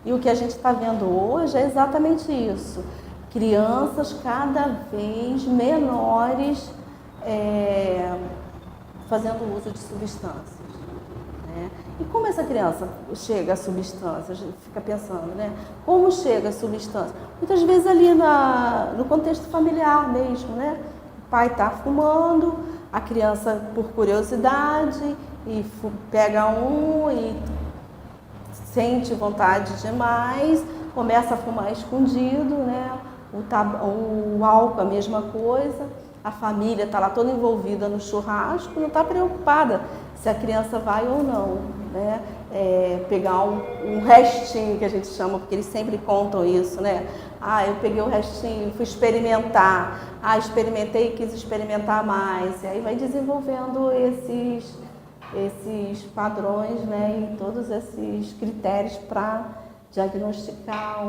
E o que a gente está vendo hoje é exatamente isso. Crianças cada vez menores fazendo uso de substâncias, né? E como essa criança chega a substância? A gente fica pensando, né? Como chega a substância? Muitas vezes ali no contexto familiar mesmo, né? O pai está fumando, a criança, por curiosidade, e pega um e sente vontade demais, começa a fumar escondido, né? O álcool, a mesma coisa. A família está lá toda envolvida no churrasco, não está preocupada se a criança vai ou não, né? Pegar um restinho, que a gente chama, porque eles sempre contam isso, né? Ah, eu peguei o restinho, fui experimentar. Ah, experimentei e quis experimentar mais. E aí vai desenvolvendo esses padrões, né? E todos esses critérios para diagnosticar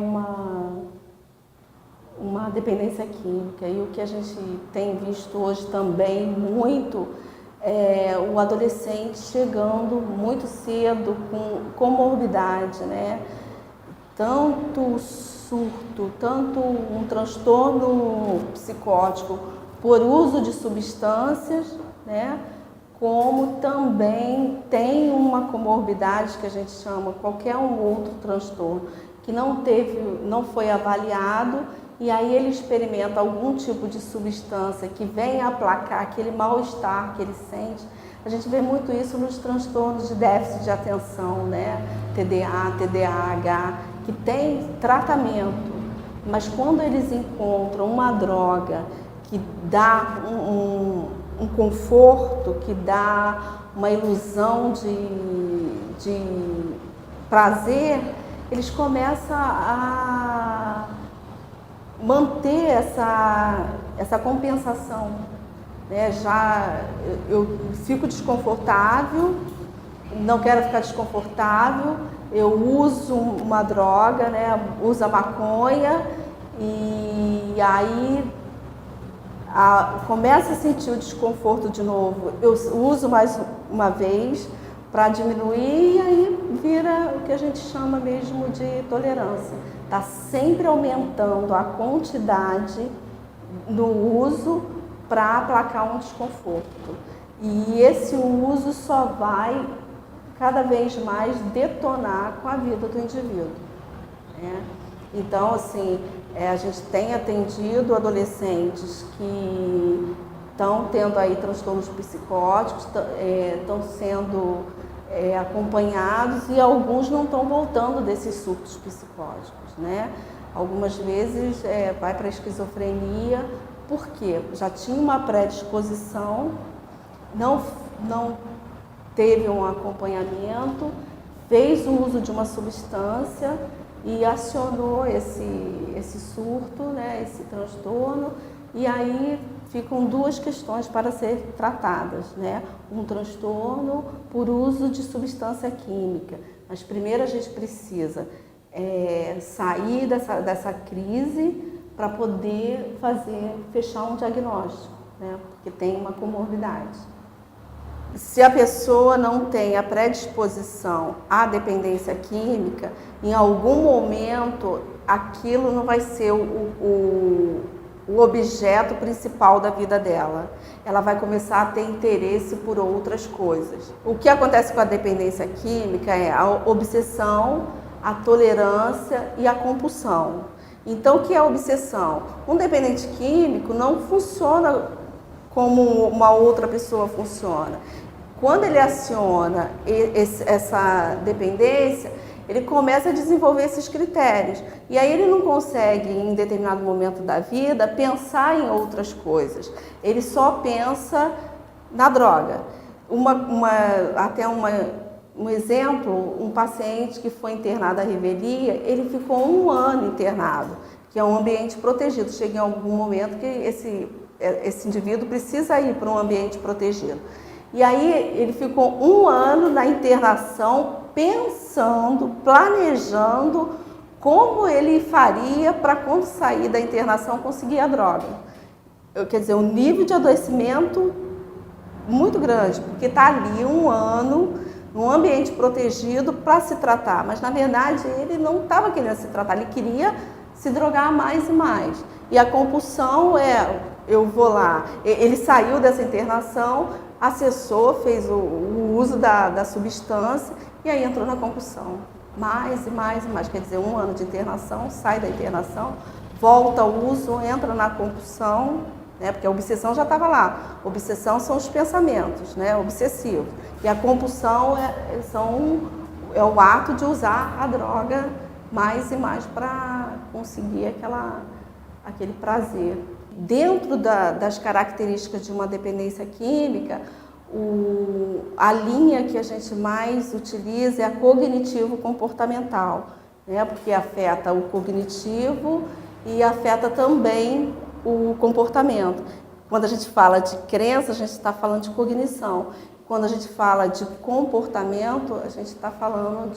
uma dependência química. E o que a gente tem visto hoje também muito é o adolescente chegando muito cedo com comorbidade, né? Tanto surto, tanto um transtorno psicótico por uso de substâncias, né? Como também tem uma comorbidade que a gente chama qualquer um outro transtorno que não foi avaliado, e aí ele experimenta algum tipo de substância que vem aplacar aquele mal-estar que ele sente. A gente vê muito isso nos transtornos de déficit de atenção, né? TDA, TDAH, que tem tratamento, mas quando eles encontram uma droga que dá um conforto, que dá uma ilusão de prazer, eles começam a manter essa compensação, né? Eu fico desconfortável, não quero ficar desconfortável, eu uso uma droga, né? Uso a maconha, e aí começa a sentir o desconforto de novo, eu uso mais uma vez para diminuir, e aí vira o que a gente chama mesmo de tolerância. Está sempre aumentando a quantidade no uso para aplacar um desconforto. E esse uso só vai cada vez mais detonar com a vida do indivíduo, né? Então, assim, a gente tem atendido adolescentes que estão tendo aí transtornos psicóticos, estão sendo acompanhados, e alguns não estão voltando desses surtos psicóticos, né? Algumas vezes vai para a esquizofrenia, porque já tinha uma predisposição, não teve um acompanhamento, fez o uso de uma substância e acionou esse surto, né? Esse transtorno, e aí ficam duas questões para ser tratadas, né? Um transtorno por uso de substância química. Mas primeiro a gente precisa sair dessa crise para poder fechar um diagnóstico, né? Porque tem uma comorbidade. Se a pessoa não tem a predisposição à dependência química, em algum momento aquilo não vai ser o objeto principal da vida dela. Ela vai começar a ter interesse por outras coisas. O que acontece com a dependência química é a obsessão, a tolerância e a compulsão. Então, o que é a obsessão? Um dependente químico não funciona como uma outra pessoa funciona. Quando ele aciona essa dependência, ele começa a desenvolver esses critérios. E aí ele não consegue, em determinado momento da vida, pensar em outras coisas. Ele só pensa na droga. Um exemplo, um paciente que foi internado à revelia, ele ficou 1 ano internado, que é um ambiente protegido. Chega em algum momento que esse indivíduo precisa ir para um ambiente protegido. E aí ele ficou 1 ano na internação pensando, planejando como ele faria para, quando sair da internação, conseguir a droga. Quer dizer, um nível de adoecimento muito grande, porque está ali 1 ano num ambiente protegido para se tratar, mas na verdade ele não estava querendo se tratar, ele queria se drogar mais e mais. E a compulsão eu vou lá, ele saiu dessa internação, acessou, fez o uso da substância e aí entrou na compulsão. Mais e mais e mais, quer dizer, 1 ano de internação, sai da internação, volta ao uso, entra na compulsão, né? Porque a obsessão já estava lá. Obsessão são os pensamentos, né? Obsessivos. E a compulsão é o ato de usar a droga mais e mais para conseguir aquele prazer. Dentro das características de uma dependência química, a linha que a gente mais utiliza é a cognitivo-comportamental, né? Porque afeta o cognitivo e afeta também o comportamento. Quando a gente fala de crença, a gente está falando de cognição. Quando a gente fala de comportamento, a gente está falando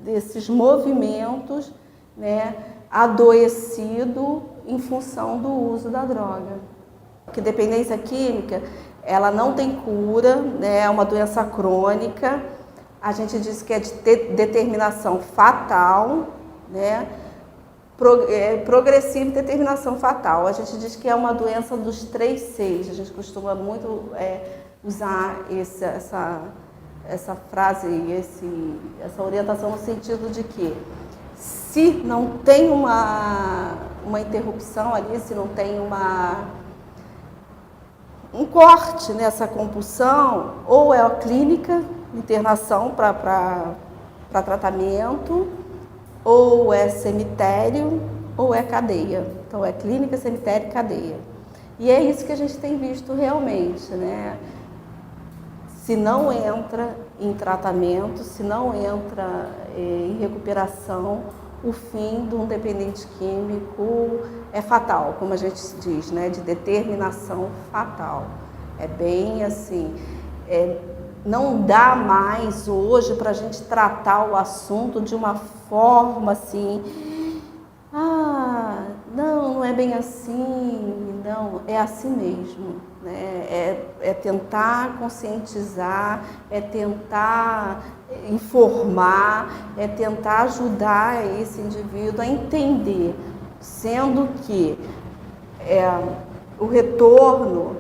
desses movimentos, né, adoecido em função do uso da droga. Porque dependência química, ela não tem cura, né, é uma doença crônica. A gente diz que é de determinação fatal, né? Progressiva e determinação fatal. A gente diz que é uma doença dos 3 Cs. A gente costuma muito usar essa frase, essa orientação no sentido de que se não tem uma interrupção ali, se não tem um corte nessa compulsão, ou é a clínica, internação para tratamento, ou é cemitério, ou é cadeia. Então é clínica, cemitério e cadeia. E é isso que a gente tem visto realmente, né? Se não entra em tratamento, se não entra em recuperação, o fim de um dependente químico é fatal, como a gente diz, né? De determinação fatal. É bem assim, não dá mais hoje para a gente tratar o assunto de uma forma assim, não é bem assim, não, é assim mesmo, né? É tentar conscientizar, é tentar informar, é tentar ajudar esse indivíduo a entender, sendo que o retorno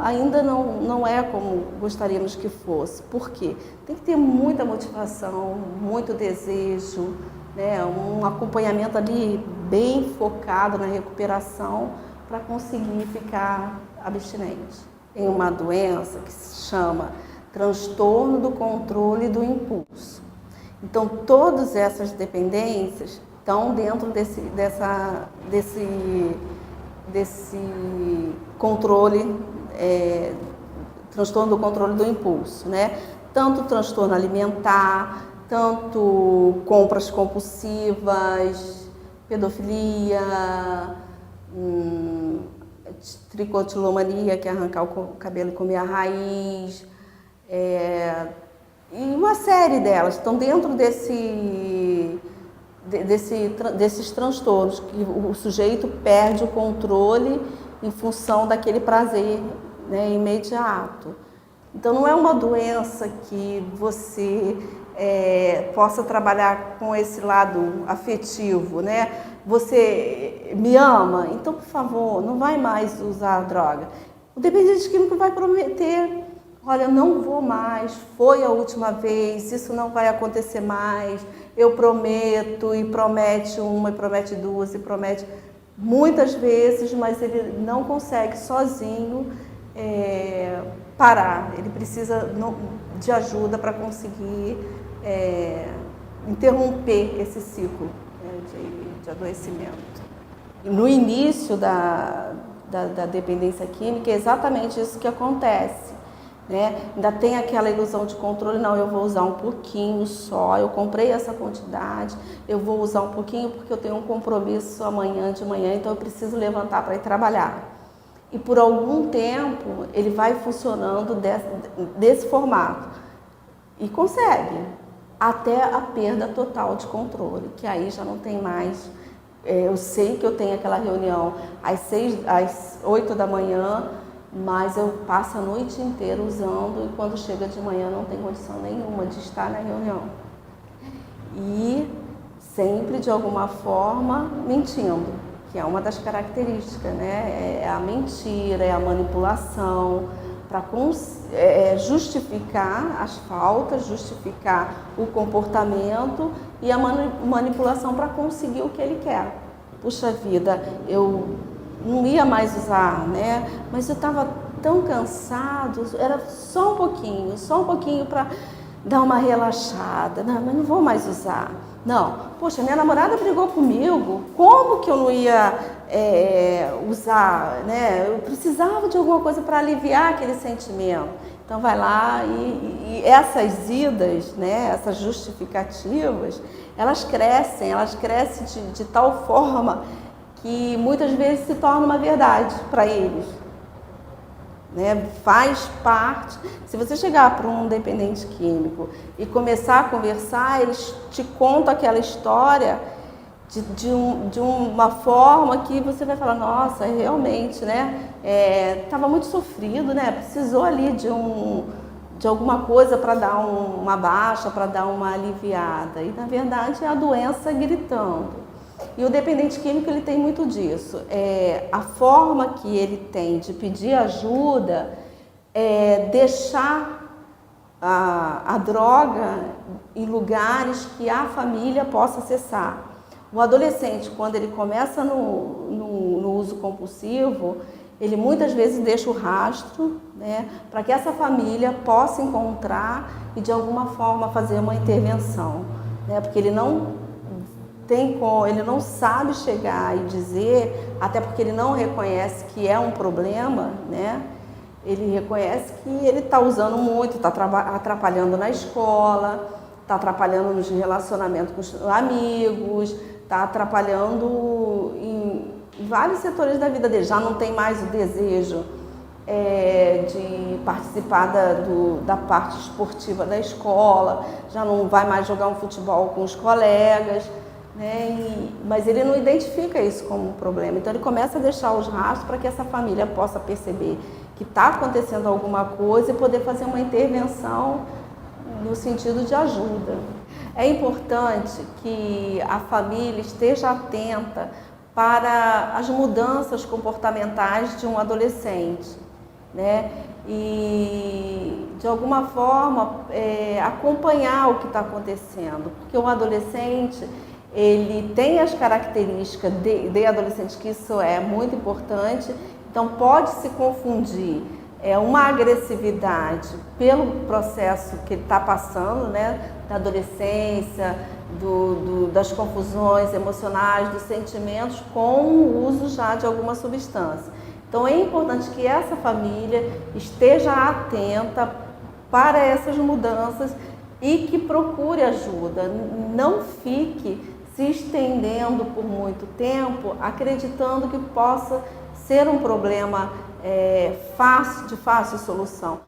ainda não é como gostaríamos que fosse. Por quê? Tem que ter muita motivação, muito desejo, né? Um acompanhamento ali bem focado na recuperação para conseguir ficar abstinente. Tem uma doença que se chama transtorno do controle do impulso. Então, todas essas dependências estão dentro desse controle, transtorno do controle do impulso, né? Tanto transtorno alimentar, tanto compras compulsivas, pedofilia, tricotilomania, que é arrancar o cabelo e comer a raiz, e uma série delas estão dentro desses transtornos, que o sujeito perde o controle em função daquele prazer, né, imediato. Então não é uma doença que você possa trabalhar com esse lado afetivo, né? Você me ama, então por favor, não vai mais usar a droga. O dependente químico vai prometer: olha, não vou mais, foi a última vez, isso não vai acontecer mais, eu prometo, e promete uma, e promete duas, e promete muitas vezes, mas ele não consegue sozinho parar. Ele precisa de ajuda para conseguir interromper esse ciclo, né, de adoecimento. No início da dependência química é exatamente isso que acontece, né? Ainda tem aquela ilusão de controle: não, eu vou usar um pouquinho só, eu comprei essa quantidade, eu vou usar um pouquinho porque eu tenho um compromisso amanhã de manhã, então eu preciso levantar para ir trabalhar. E por algum tempo ele vai funcionando desse formato e consegue, até a perda total de controle, que aí já não tem mais. Eu sei que eu tenho aquela reunião às 8 da manhã, mas eu passo a noite inteira usando e quando chega de manhã não tem condição nenhuma de estar na reunião. E sempre de alguma forma mentindo, que é uma das características, né? É a mentira, é a manipulação, para justificar as faltas, justificar o comportamento e a manipulação para conseguir o que ele quer. Puxa vida, eu não ia mais usar, né? Mas eu estava tão cansado, era só um pouquinho para dar uma relaxada. Não, mas não vou mais usar. Não, poxa, minha namorada brigou comigo, como que eu não ia usar, né? Eu precisava de alguma coisa para aliviar aquele sentimento. Então vai lá e essas idas, né, essas justificativas, elas crescem de tal forma que muitas vezes se torna uma verdade para eles. Né? Faz parte. Se você chegar para um dependente químico e começar a conversar, eles te contam aquela história de uma forma que você vai falar, nossa, realmente, né? Estava muito sofrido, né? Precisou ali de alguma coisa para dar uma baixa, para dar uma aliviada. E na verdade é a doença gritando. E o dependente químico ele tem muito disso. A forma que ele tem de pedir ajuda é deixar a droga em lugares que a família possa acessar. O adolescente, quando ele começa no uso compulsivo, ele muitas vezes deixa o rastro, né, para que essa família possa encontrar e de alguma forma fazer uma intervenção, né, porque ele não sabe chegar e dizer, até porque ele não reconhece que é um problema, né? Ele reconhece que ele está usando muito, está atrapalhando na escola, está atrapalhando nos relacionamentos com os amigos, está atrapalhando em vários setores da vida dele. Já não tem mais o desejo de participar da parte esportiva da escola, já não vai mais jogar um futebol com os colegas. Né? Mas ele não identifica isso como um problema, então ele começa a deixar os rastros para que essa família possa perceber que está acontecendo alguma coisa e poder fazer uma intervenção no sentido de ajuda. É importante que a família esteja atenta para as mudanças comportamentais de um adolescente, né? E de alguma forma acompanhar o que está acontecendo, porque um adolescente ele tem as características de adolescente, que isso é muito importante, então pode se confundir uma agressividade pelo processo que ele está passando, né, da adolescência, das confusões emocionais, dos sentimentos, com o uso já de alguma substância. Então é importante que essa família esteja atenta para essas mudanças e que procure ajuda, não fique se estendendo por muito tempo, acreditando que possa ser um problema de fácil solução.